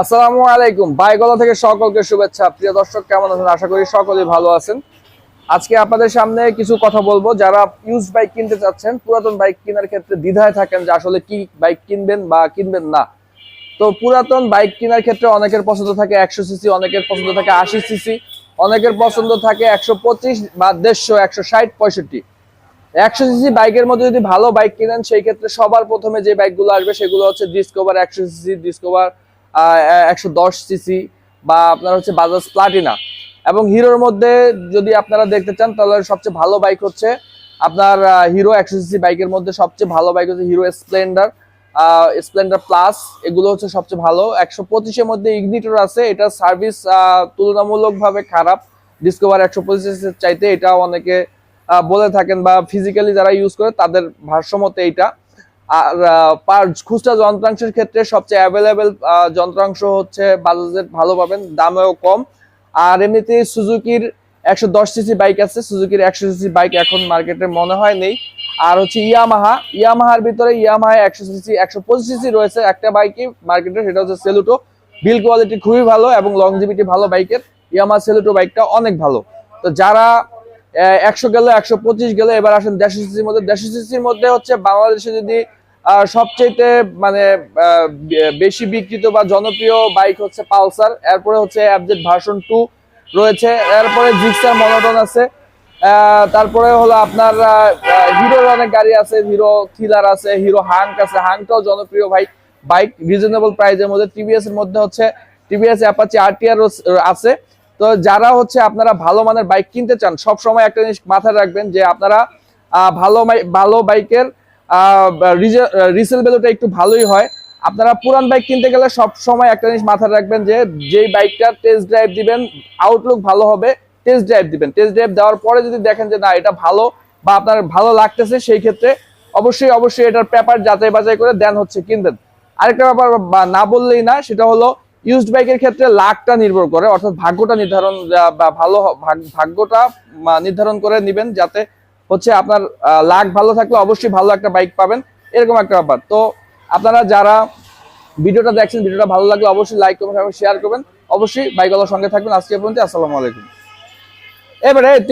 আসসালামু আলাইকুম। বাইকওয়ালা থেকে সকলকে শুভেচ্ছা। প্রিয় দর্শক, কেমন আছেন? আশা করি সকলেই ভালো আছেন। আজকে আপনাদের সামনে কিছু কথা বলবো। যারা ইউজ বাইক কিনতে চাচ্ছেন, পুরাতন বাইক কেনার ক্ষেত্রে দ্বিধায় থাকেন যে আসলে কি বাইক কিনবেন বা কিনবেন না। তো পুরাতন বাইক কেনার ক্ষেত্রে অনেকের পছন্দ থাকে 100 সিসি, অনেকের পছন্দ থাকে 80 সিসি, অনেকের পছন্দ থাকে 125 বা 150, 160, 65। 100 সিসি বাইকের মধ্যে যদি ভালো বাইক কিনেন, সেই ক্ষেত্রে সবার প্রথমে যে বাইকগুলো আসবে সেগুলো হচ্ছে ডিসকভার 100 সিসি, ডিসকভার 110 সিসি, বা আপনার হচ্ছে বাজাজ প্লাটিনা। এবং হিরোর মধ্যে যদি আপনারা দেখতে চান, তাহলে সবচেয়ে ভালো বাইক হচ্ছে আপনার হিরো 100 সিসি বাইকের মধ্যে সবচেয়ে ভালো বাইক হচ্ছে হিরো স্প্লেন্ডার, স্প্লেন্ডার প্লাস। এগুলো হচ্ছে সবচেয়ে ভালো। 125-এর মধ্যে ইগনিটর আছে, এটা সার্ভিস তুলনামূলকভাবে খারাপ ডিসকভার 125 চাইতে। এটা অনেকে বলে থাকেন, বা ফিজিক্যালি যারা ইউজ করে তাদের ভাষ্যমতে এইটা। আর খুচরা যন্ত্রাংশের ক্ষেত্রে সবচেয়ে অ্যাভেলেবেল যন্ত্রাংশ হচ্ছে বাজাজের, ভালো পাবেন, দামেও কম। আর এমনিতে সুজুকির 110 সিসি বাইক আছে, সুজুকির 100 সিসি বাইক এখন মার্কেটে মনে হয় নেই। আর হচ্ছে ইয়ামাহার ভিতরে ইয়ামাহা 100 সিসি, 125 সিসি রয়েছে একটা বাইকই মার্কেটে, সেটা হচ্ছে সেলুটো। বিল কোয়ালিটি খুবই ভালো এবং লংজিভিটি ভালো বাইকের। ইয়ামাহা সেলুটো বাইকটা অনেক ভালো। তো যারা 100 গেলে, 125 গেলে, এবার আসেন 150 সিসির মধ্যে। 150 সিসির মধ্যে হচ্ছে বাংলাদেশে যদি সবচেয়ে মানে বেশি বিক্রিত বা জনপ্রিয় বাইক হচ্ছে পালসার, এরপরে হচ্ছে এফজেড ভার্সন 2 রয়েছে, এরপরে জিক্সার মনোটন আছে, তারপরে হলো আপনার হিরোর অনেক গাড়ি আছে, হিরো থ্রিলার আছে, হিরো হাঙ্ক আছে। হাঙ্কটাও জনপ্রিয় বাইক, বাইক রিজনেবল প্রাইসের মধ্যে। টিভিএস এর মধ্যে হচ্ছে টিভিএস অ্যাপাচি আরটিআর আছে। তো যারা হচ্ছে আপনারা ভালো মানের বাইক কিনতে চান, সব সময় একটা জিনিস মাথায় রাখবেন যে আপনারা ভালো বাইকের রিসেল ভ্যালুটা একটু ভালোই হয়। আপনারা পুরান বাইক কিনতে গেলে সব সময় একটা জিনিস মাথায় রাখবেন যে যেই বাইকটা টেস্ট ড্রাইভ দিবেন, আউটলুক ভালো হবে, টেস্ট ড্রাইভ দিবেন। টেস্ট ড্রাইভ দেওয়ার পরে যদি দেখেন যে না এটা ভালো বা আপনার ভালো লাগতেছে, সেই ক্ষেত্রে অবশ্যই এটার পেপার যাচাই বাছাই করে দেন হচ্ছে কিনবেন। আরেকটা ব্যাপার না বললেই না, সেটা হলো ইউজড বাইকের ক্ষেত্রে লাকটা নির্ভর করে, অর্থাৎ ভাগ্যটা নির্ধারণ বা ভালো ভাগ্যটা নির্ধারণ করে নিবেন, যাতে হচ্ছে আপনার লাক ভালো থাকলে অবশ্যই ভালো একটা বাইক পাবেন, এরকম একটা ব্যাপার। তো আপনারা যারা ভিডিওটা দেখছেন, ভিডিওটা ভালো লাগলে অবশ্যই লাইক করবেন এবং শেয়ার করবেন। অবশ্যই বাইকওয়ালার সঙ্গে থাকবেন। আজকে পর্যন্ত, আসসালামু আলাইকুম। এবারে